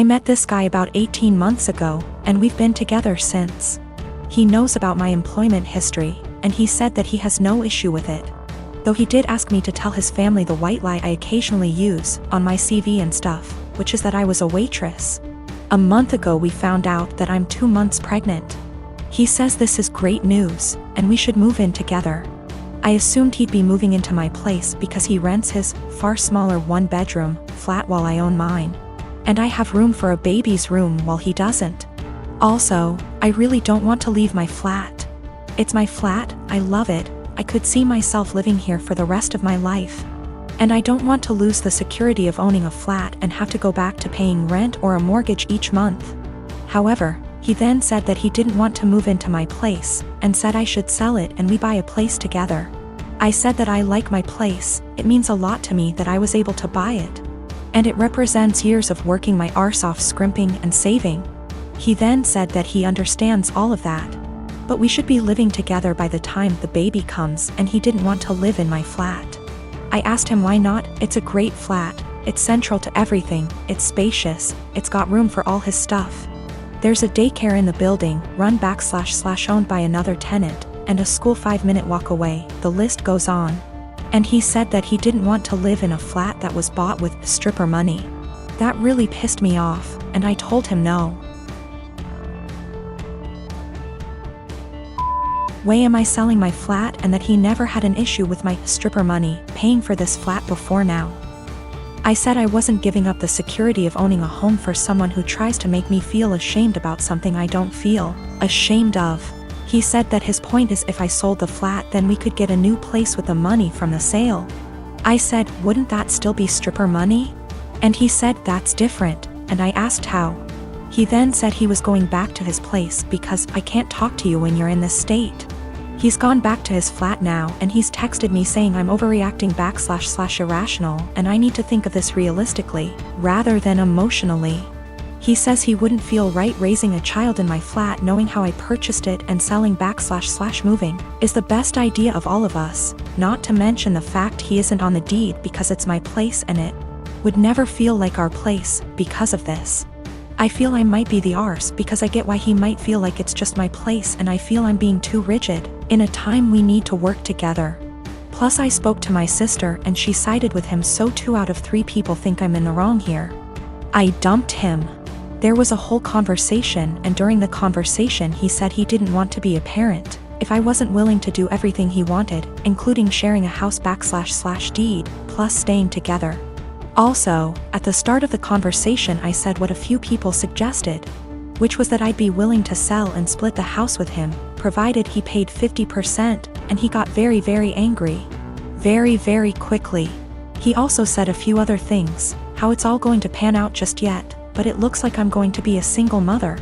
I met this guy about 18 months ago, and we've been together since. He knows about my employment history, and he said that he has no issue with it. Though he did ask me to tell his family the white lie I occasionally use on my CV and stuff, which is that I was a waitress. A month ago we found out that I'm 2 months pregnant. He says this is great news, and we should move in together. I assumed he'd be moving into my place because he rents his far smaller 1-bedroom flat while I own mine. And I have room for a baby's room while he doesn't. Also, I really don't want to leave my flat. It's my flat, I love it, I could see myself living here for the rest of my life. And I don't want to lose the security of owning a flat and have to go back to paying rent or a mortgage each month. However, he then said that he didn't want to move into my place, and said I should sell it and we buy a place together. I said that I like my place, it means a lot to me that I was able to buy it. And it represents years of working my arse off scrimping and saving. He then said that he understands all of that. But we should be living together by the time the baby comes, and he didn't want to live in my flat. I asked him why not. It's a great flat, it's central to everything, it's spacious, it's got room for all his stuff. There's a daycare in the building, run//owned by another tenant, and a school 5-minute walk away, the list goes on. And he said that he didn't want to live in a flat that was bought with stripper money. That really pissed me off, and I told him no. Why am I selling my flat, and that he never had an issue with my stripper money paying for this flat before now? I said I wasn't giving up the security of owning a home for someone who tries to make me feel ashamed about something I don't feel ashamed of. He said that his point is if I sold the flat then we could get a new place with the money from the sale. I said, wouldn't that still be stripper money? And he said that's different, and I asked how. He then said he was going back to his place because I can't talk to you when you're in this state. He's gone back to his flat now, and he's texted me saying I'm overreacting / irrational, and I need to think of this realistically, rather than emotionally. He says he wouldn't feel right raising a child in my flat knowing how I purchased it, and selling back / moving is the best idea of all of us, not to mention the fact he isn't on the deed because it's my place and it would never feel like our place because of this. I feel I might be the arse because I get why he might feel like it's just my place, and I feel I'm being too rigid in a time we need to work together. Plus I spoke to my sister and she sided with him, so 2 out of 3 people think I'm in the wrong here. I dumped him. There was a whole conversation, and during the conversation he said he didn't want to be a parent if I wasn't willing to do everything he wanted, including sharing a house back / deed, plus staying together. Also, at the start of the conversation I said what a few people suggested, which was that I'd be willing to sell and split the house with him, provided he paid 50%, and he got very, very angry. Very, very quickly. He also said a few other things, how it's all going to pan out just yet, but it looks like I'm going to be a single mother.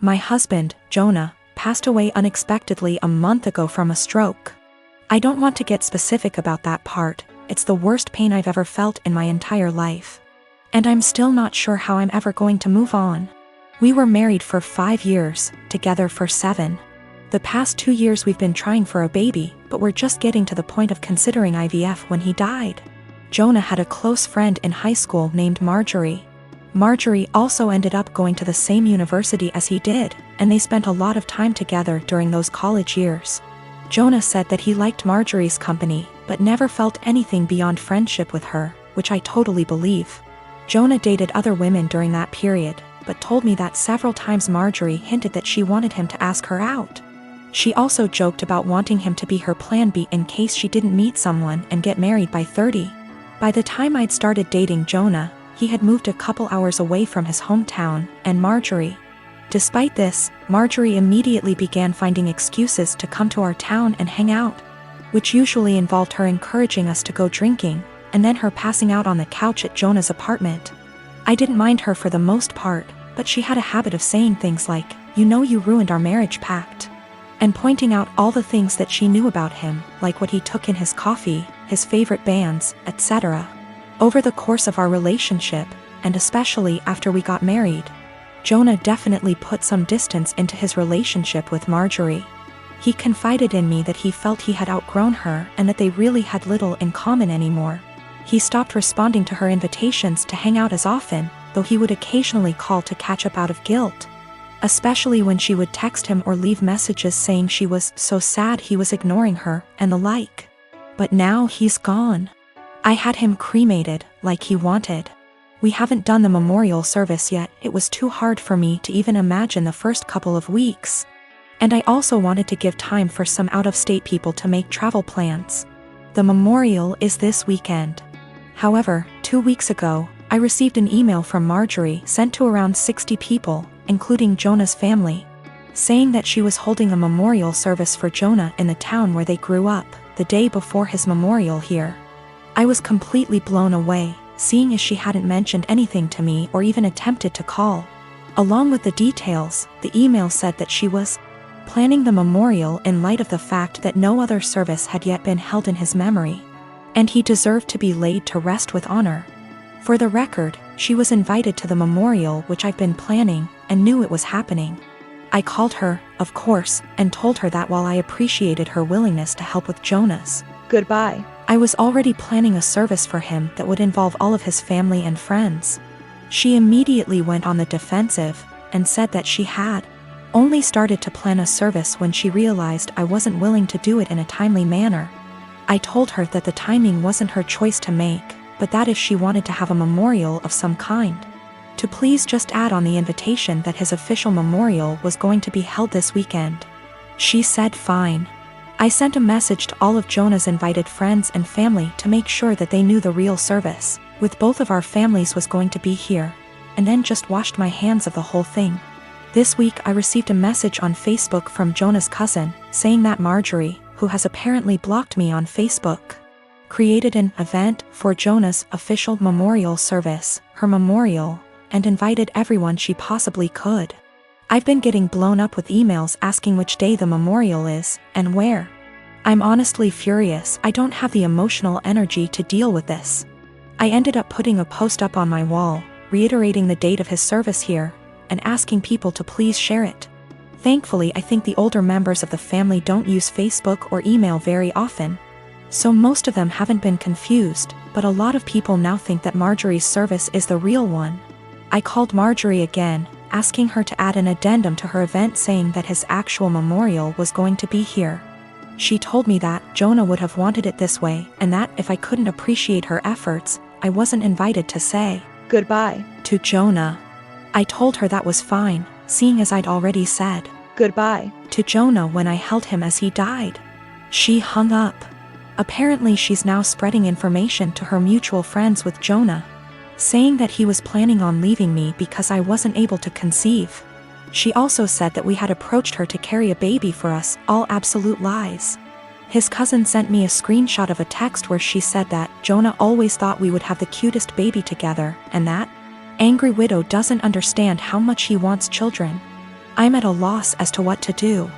My husband, Jonah, passed away unexpectedly a month ago from a stroke. I don't want to get specific about that part, it's the worst pain I've ever felt in my entire life. And I'm still not sure how I'm ever going to move on. We were married for 5 years, together for 7. The past 2 years we've been trying for a baby, but we're just getting to the point of considering IVF when he died. Jonah had a close friend in high school named Marjorie. Marjorie also ended up going to the same university as he did, and they spent a lot of time together during those college years. Jonah said that he liked Marjorie's company, but never felt anything beyond friendship with her, which I totally believe. Jonah dated other women during that period, but told me that several times Marjorie hinted that she wanted him to ask her out. She also joked about wanting him to be her plan B in case she didn't meet someone and get married by 30. By the time I'd started dating Jonah, he had moved a couple hours away from his hometown, and Marjorie. Despite this, Marjorie immediately began finding excuses to come to our town and hang out, which usually involved her encouraging us to go drinking, and then her passing out on the couch at Jonah's apartment. I didn't mind her for the most part, but she had a habit of saying things like, "You know you ruined our marriage pact," and pointing out all the things that she knew about him, like what he took in his coffee, his favorite bands, etc. Over the course of our relationship, and especially after we got married, Jonah definitely put some distance into his relationship with Marjorie. He confided in me that he felt he had outgrown her and that they really had little in common anymore. He stopped responding to her invitations to hang out as often, though he would occasionally call to catch up out of guilt. Especially when she would text him or leave messages saying she was so sad he was ignoring her, and the like. But now he's gone. I had him cremated, like he wanted. We haven't done the memorial service yet. It was too hard for me to even imagine the first couple of weeks. And I also wanted to give time for some out-of-state people to make travel plans. The memorial is this weekend. However, 2 weeks ago, I received an email from Marjorie sent to around 60 people, including Jonah's family, saying that she was holding a memorial service for Jonah in the town where they grew up, the day before his memorial here. I was completely blown away, seeing as she hadn't mentioned anything to me or even attempted to call. Along with the details, the email said that she was planning the memorial in light of the fact that no other service had yet been held in his memory, and he deserved to be laid to rest with honor. For the record, she was invited to the memorial, which I've been planning, and knew it was happening. I called her, of course, and told her that while I appreciated her willingness to help with Jonah's goodbye, I was already planning a service for him that would involve all of his family and friends. She immediately went on the defensive, and said that she had only started to plan a service when she realized I wasn't willing to do it in a timely manner. I told her that the timing wasn't her choice to make, but that if she wanted to have a memorial of some kind, to please just add on the invitation that his official memorial was going to be held this weekend. She said fine. I sent a message to all of Jonah's invited friends and family to make sure that they knew the real service, with both of our families, was going to be here, and then just washed my hands of the whole thing. This week I received a message on Facebook from Jonah's cousin, saying that Marjorie, who has apparently blocked me on Facebook, created an event for Jonah's official memorial service, her memorial, and invited everyone she possibly could. I've been getting blown up with emails asking which day the memorial is, and where. I'm honestly furious. I don't have the emotional energy to deal with this. I ended up putting a post up on my wall, reiterating the date of his service here, and asking people to please share it. Thankfully, I think the older members of the family don't use Facebook or email very often, so most of them haven't been confused, but a lot of people now think that Marjorie's service is the real one. I called Marjorie again, asking her to add an addendum to her event saying that his actual memorial was going to be here. She told me that Jonah would have wanted it this way, and that if I couldn't appreciate her efforts, I wasn't invited to say goodbye to Jonah. I told her that was fine, seeing as I'd already said goodbye to Jonah when I held him as he died. She hung up. Apparently she's now spreading information to her mutual friends with Jonah, saying that he was planning on leaving me because I wasn't able to conceive. She also said that we had approached her to carry a baby for us, all absolute lies. His cousin sent me a screenshot of a text where she said that Jonah always thought we would have the cutest baby together, and that angry widow doesn't understand how much he wants children. I'm at a loss as to what to do.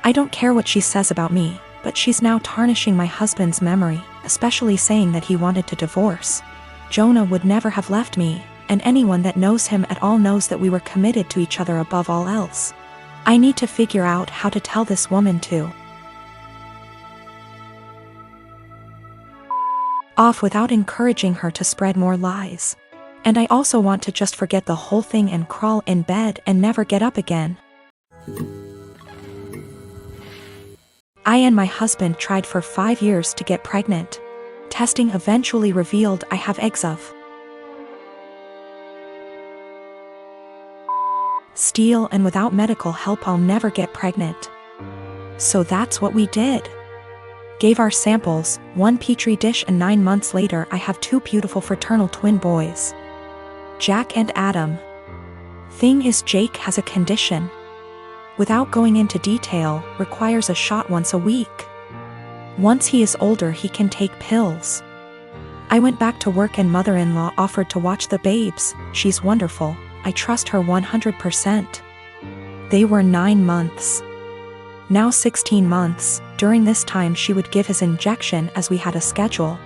I don't care what she says about me, but she's now tarnishing my husband's memory, especially saying that he wanted to divorce. Jonah would never have left me, and anyone that knows him at all knows that we were committed to each other above all else. I need to figure out how to tell this woman to off without encouraging her to spread more lies. And I also want to just forget the whole thing and crawl in bed and never get up again. I and my husband tried for 5 years to get pregnant. Testing eventually revealed I have eggs of steel, and without medical help I'll never get pregnant. So that's what we did. Gave our samples, 1 petri dish, and 9 months later I have 2 beautiful fraternal twin boys, Jack and Adam. Thing is, Jake has a condition, without going into detail, requires a shot once a week. Once he is older he can take pills. I went back to work and mother-in-law offered to watch the babes. She's wonderful. I trust her 100%. They were 9 months. Now 16 months. During this time she would give his injection as we had a schedule.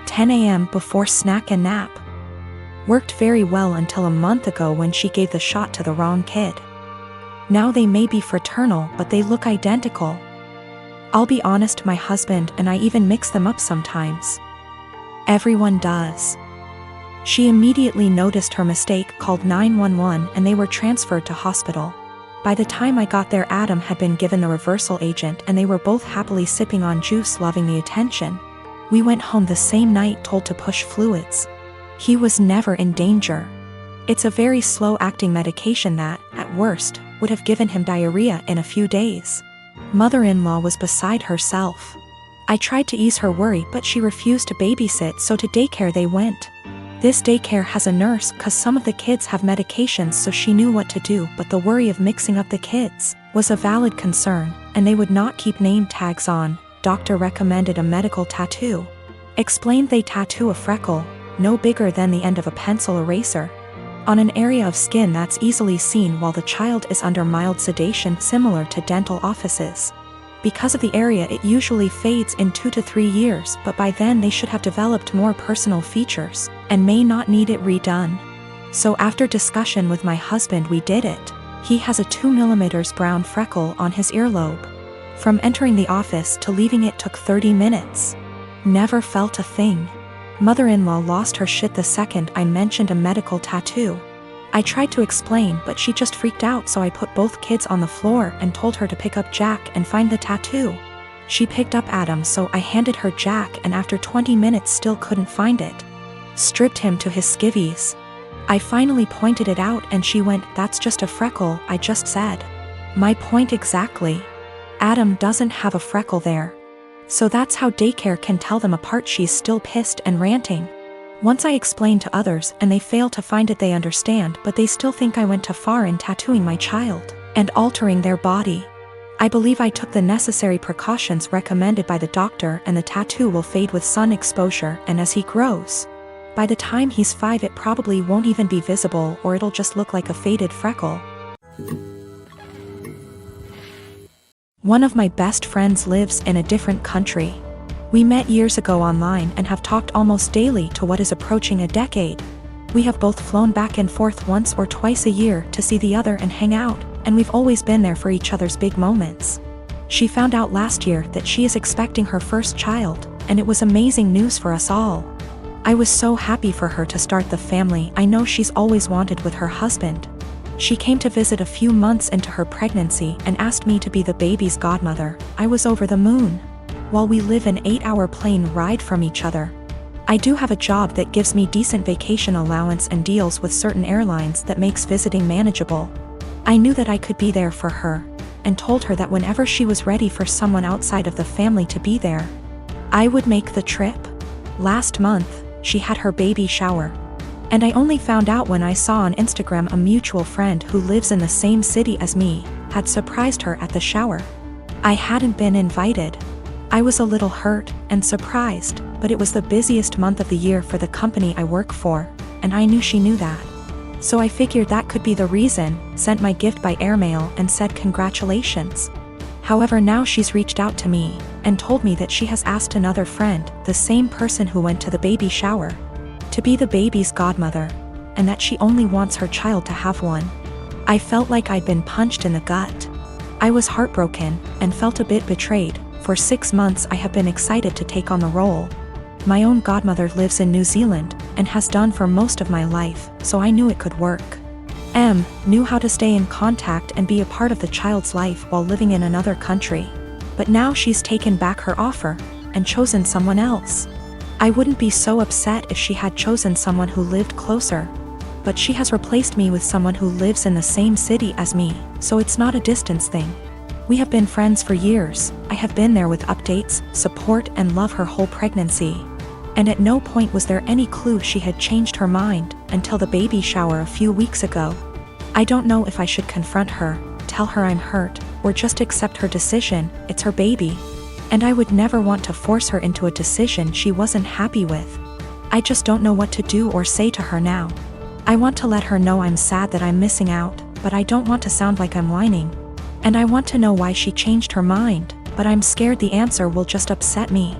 10 a.m. before snack and nap. Worked very well until a month ago when she gave the shot to the wrong kid. Now they may be fraternal, but they look identical. I'll be honest, my husband and I even mix them up sometimes. Everyone does. She immediately noticed her mistake, called 911, and they were transferred to hospital. By the time I got there, Adam had been given the reversal agent and they were both happily sipping on juice, loving the attention. We went home the same night, told to push fluids. He was never in danger. It's a very slow-acting medication that, at worst, would have given him diarrhea in a few days. Mother-in-law was beside herself. I tried to ease her worry, but she refused to babysit, so to daycare they went. This daycare has a nurse cause some of the kids have medications, so she knew what to do, but the worry of mixing up the kids was a valid concern, and they would not keep name tags on. Doctor recommended a medical tattoo. Explained they tattoo a freckle, no bigger than the end of a pencil eraser, on an area of skin that's easily seen while the child is under mild sedation, similar to dental offices. Because of the area, it usually fades in 2 to 3 years, but by then they should have developed more personal features, and may not need it redone. So after discussion with my husband, we did it. He has a 2 mm brown freckle on his earlobe. From entering the office to leaving it took 30 minutes. Never felt a thing. Mother-in-law lost her shit the second I mentioned a medical tattoo. I tried to explain, but she just freaked out, so I put both kids on the floor and told her to pick up Jack and find the tattoo. She picked up Adam, so I handed her Jack, and after 20 minutes still couldn't find it. Stripped him to his skivvies. I finally pointed it out and she went, "That's just a freckle," I just said. My point exactly. Adam doesn't have a freckle there. So that's how daycare can tell them apart. She's still pissed and ranting. Once I explain to others and they fail to find it, they understand, but they still think I went too far in tattooing my child and altering their body. I believe I took the necessary precautions recommended by the doctor, and the tattoo will fade with sun exposure, and as he grows, by the time he's 5 it probably won't even be visible, or it'll just look like a faded freckle. One of my best friends lives in a different country. We met years ago online and have talked almost daily to what is approaching a decade. We have both flown back and forth once or twice a year to see the other and hang out, and we've always been there for each other's big moments. She found out last year that she is expecting her first child, and it was amazing news for us all. I was so happy for her to start the family I know she's always wanted with her husband. She came to visit a few months into her pregnancy and asked me to be the baby's godmother. I was over the moon. While we live an 8-hour plane ride from each other. I do have a job that gives me decent vacation allowance and deals with certain airlines that makes visiting manageable. I knew that I could be there for her, and told her that whenever she was ready for someone outside of the family to be there, I would make the trip. Last month, she had her baby shower. And I only found out when I saw on Instagram a mutual friend who lives in the same city as me had surprised her at the shower. I hadn't been invited. I was a little hurt and surprised, but it was the busiest month of the year for the company I work for, and I knew she knew that. So I figured that could be the reason, sent my gift by airmail and said congratulations. However, now she's reached out to me and told me that she has asked another friend, the same person who went to the baby shower, to be the baby's godmother, and that she only wants her child to have one. I felt like I'd been punched in the gut. I was heartbroken and felt a bit betrayed. For 6 months I have been excited to take on the role. My own godmother lives in New Zealand, and has done for most of my life, so I knew it could work. Knew how to stay in contact and be a part of the child's life while living in another country. But now she's taken back her offer, and chosen someone else. I wouldn't be so upset if she had chosen someone who lived closer. But she has replaced me with someone who lives in the same city as me, so it's not a distance thing. We have been friends for years. I have been there with updates, support, and love her whole pregnancy. And at no point was there any clue she had changed her mind until the baby shower a few weeks ago. I don't know if I should confront her, tell her I'm hurt, or just accept her decision. It's her baby. And I would never want to force her into a decision she wasn't happy with. I just don't know what to do or say to her now. I want to let her know I'm sad that I'm missing out, but I don't want to sound like I'm whining. And I want to know why she changed her mind, but I'm scared the answer will just upset me.